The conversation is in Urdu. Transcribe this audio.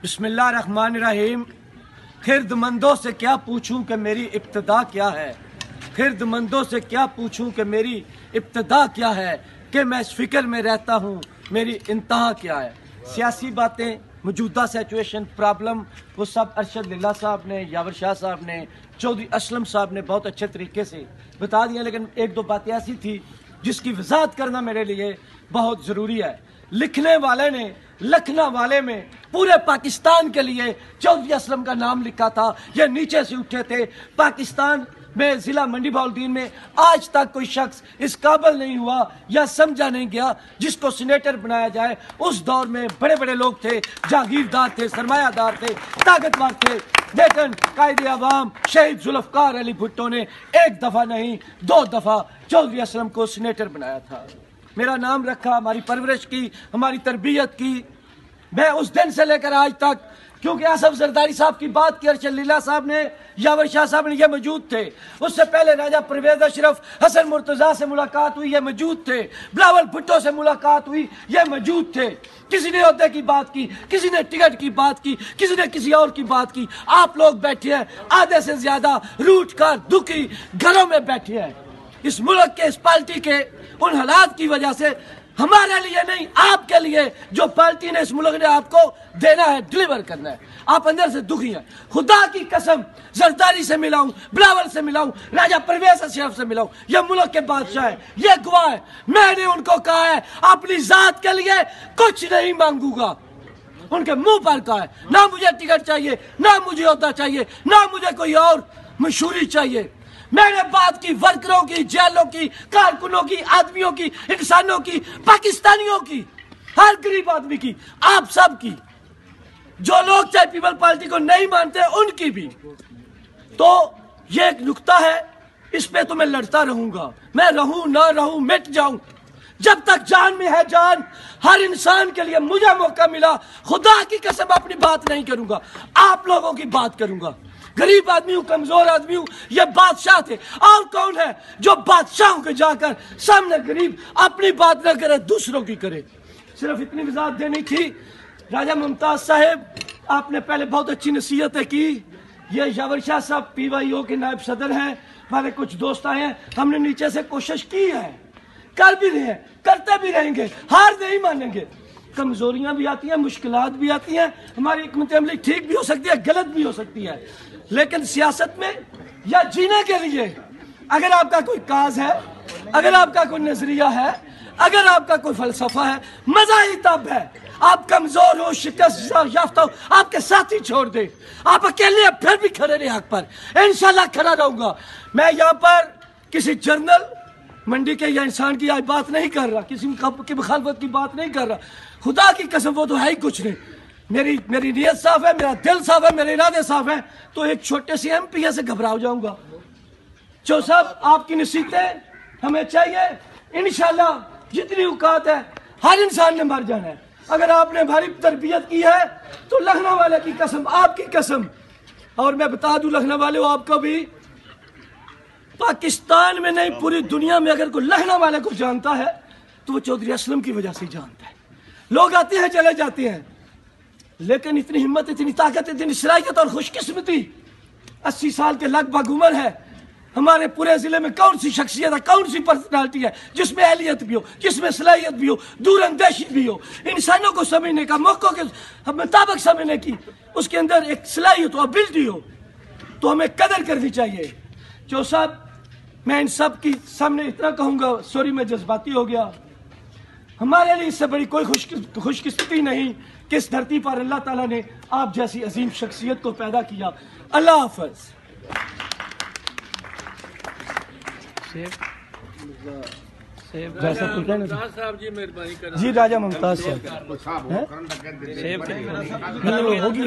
بسم اللہ الرحمن الرحیم۔ خردمندوں سے کیا پوچھوں کہ میری ابتدا کیا ہے، خردمندوں سے کیا پوچھوں کہ میری ابتدا کیا ہے، کہ میں اس فکر میں رہتا ہوں میری انتہا کیا ہے۔ سیاسی باتیں، موجودہ سیچویشن، پرابلم، وہ سب ارشد للہ صاحب نے، یاور شاہ صاحب نے، چودھری اسلم صاحب نے بہت اچھے طریقے سے بتا دیا، لیکن ایک دو باتیں ایسی تھی جس کی وضاحت کرنا میرے لیے بہت ضروری ہے۔ لکھنے والے نے لکھنا والے میں پورے پاکستان کے لیے چودھری اسلم کا نام لکھا تھا، یہ نیچے سے اٹھے تھے۔ پاکستان میں ضلع منڈی بہاولدین میں آج تک کوئی شخص اس قابل نہیں ہوا یا سمجھا نہیں گیا جس کو سینیٹر بنایا جائے۔ اس دور میں بڑے بڑے لوگ تھے، جاگیردار تھے، سرمایہ دار تھے، طاقتور تھے، لیکن قائد عوام شہید ذوالفقار علی بھٹو نے ایک دفعہ نہیں 2 دفعہ چودھری اسلم کو سینیٹر بنایا تھا۔ میرا نام رکھا، ہماری پرورش کی، ہماری تربیت کی۔ میں اس دن سے لے کر آج تک، کیونکہ آصف زرداری صاحب کی بات کی، ارشد للہ صاحب نے، یاور شاہ صاحب نے، یہ موجود تھے۔ اس سے پہلے راجہ پرویز اشرف، حسن مرتضیٰ سے ملاقات ہوئی، یہ موجود تھے۔ بلاول بھٹو سے ملاقات ہوئی، یہ موجود تھے۔ کسی نے عہدے کی بات کی، کسی نے ٹکٹ کی بات کی، کسی نے کسی اور کی بات کی۔ آپ لوگ بیٹھے ہیں آدھے سے زیادہ روٹ کر دکھی گھروں میں بیٹھے ہیں۔ اس ملک کے، اس پارٹی کے ان حالات کی وجہ سے، ہمارے لیے نہیں، آپ کے لیے جو پارٹی نے، اس ملک نے آپ کو دینا ہے، ڈیلیور کرنا ہے، آپ اندر سے دکھی ہیں۔ خدا کی قسم، زرداری سے ملا ہوں، بلاول سے ملا ہوں، راجہ پرویز اشرف سے ملا ہوں، یہ ملک کے بادشاہ ہیں، یہ گواہ ہے۔ میں نے ان کو کہا ہے اپنی ذات کے لیے کچھ نہیں مانگوں گا، ان کے منہ پر کہا ہے، نہ مجھے ٹکٹ چاہیے، نہ مجھے عہدہ چاہیے، نہ مجھے کوئی اور مشہوری چاہیے۔ میں نے بات کی ورکروں کی، جیلوں کی، کارکنوں کی، آدمیوں کی، انسانوں کی، پاکستانیوں کی، ہر غریب آدمی کی، آپ سب کی، جو لوگ چاہے پیپل پارٹی کو نہیں مانتے ان کی بھی۔ تو یہ ایک نکتہ ہے، اس پہ تو میں لڑتا رہوں گا، میں رہوں نہ رہوں، مٹ جاؤں، جب تک جان میں ہے جان۔ ہر انسان کے لیے مجھے موقع ملا، خدا کی قسم اپنی بات نہیں کروں گا، آپ لوگوں کی بات کروں گا۔ غریب آدمی ہوں، کمزور آدمی ہوں، یہ بادشاہ تھے۔ اور کون ہے جو بادشاہوں کے جا کر سامنے غریب اپنی بات نہ کرے، دوسروں کی کرے؟ صرف اتنی وضاحت دینی تھی۔ راجہ ممتاز صاحب، آپ نے پہلے بہت اچھی نصیحتیں کی۔ یہ یاور شاہ صاحب پی وائی او کے نائب صدر ہیں، ہمارے کچھ دوست آئے ہیں، ہم نے نیچے سے کوشش کی ہے، کر بھی رہے ہیں، کرتے بھی رہیں گے، ہار نہیں مانیں گے۔ کمزوریاں بھی آتی ہیں، مشکلات بھی آتی ہیں، ہماری حکمت عملی ٹھیک بھی ہو سکتی ہے، غلط بھی ہو سکتی ہے، لیکن سیاست میں یا جینے کے لیے اگر آپ کا کوئی کاز ہے، اگر آپ کا کوئی نظریہ ہے، اگر آپ کا کوئی فلسفہ ہے، مزہ ہی تب ہے۔ آپ کمزور ہو، شکست یافتہ ہو، آپ کے ساتھی چھوڑ دے، آپ اکیلے پھر بھی کھڑے رہے حق پر، انشاءاللہ کھڑا رہوں گا۔ میں یہاں پر کسی جرنل منڈی کے یا انسان کی آج بات نہیں کر رہا، کسی کی مخالفت کی بات نہیں کر رہا، خدا کی قسم وہ تو ہے ہی کچھ نہیں۔ میری نیت صاف ہے، میرا دل صاف ہے، میرے ارادے صاف ہیں، تو ایک چھوٹے سے ایم پی سے گھبرا جاؤں گا۔ جو صاحب آپ کی نصیحتیں ہمیں چاہیے، انشاءاللہ جتنی اوقات ہے، ہر انسان نے مر جانا ہے۔ اگر آپ نے ہماری تربیت کی ہے تو لکھنؤ والے کی قسم، آپ کی قسم، اور میں بتا دوں لکھنؤ والے ہو، آپ کو بھی، پاکستان میں نہیں پوری دنیا میں اگر کوئی لکھنؤ والے کو جانتا ہے تو وہ چودھری اسلم کی وجہ سے جانتا ہے۔ لوگ آتے ہیں چلے جاتے ہیں، لیکن اتنی ہمت، اتنی طاقت، اتنی صلاحیت اور خوش قسمتی، 80 سال کے لگ بھگ عمر ہے ہمارے پورے ضلع میں، کون سی شخصیت ہے، کون سی پرسنالٹی ہے جس میں اہلیت بھی ہو، جس میں صلاحیت بھی ہو، دور اندیشی بھی ہو، انسانوں کو سمجھنے کا، موقعوں کے مطابق سمجھنے کی، اس کے اندر ایک صلاحیت ہو، ابلٹی ہو، تو ہمیں قدر کرنی چاہیے۔ جو صاحب، میں ان سب کی سامنے اتنا کہوں گا، سوری میں جذباتی ہو گیا، ہمارے لیے اس سے بڑی کوئی خوش قسمتی نہیں کہ اس دھرتی پر اللہ تعالیٰ نے آپ جیسی عظیم شخصیت کو پیدا کیا۔ اللہ حافظ۔ جی راجہ ممتاز صاحب ہوگی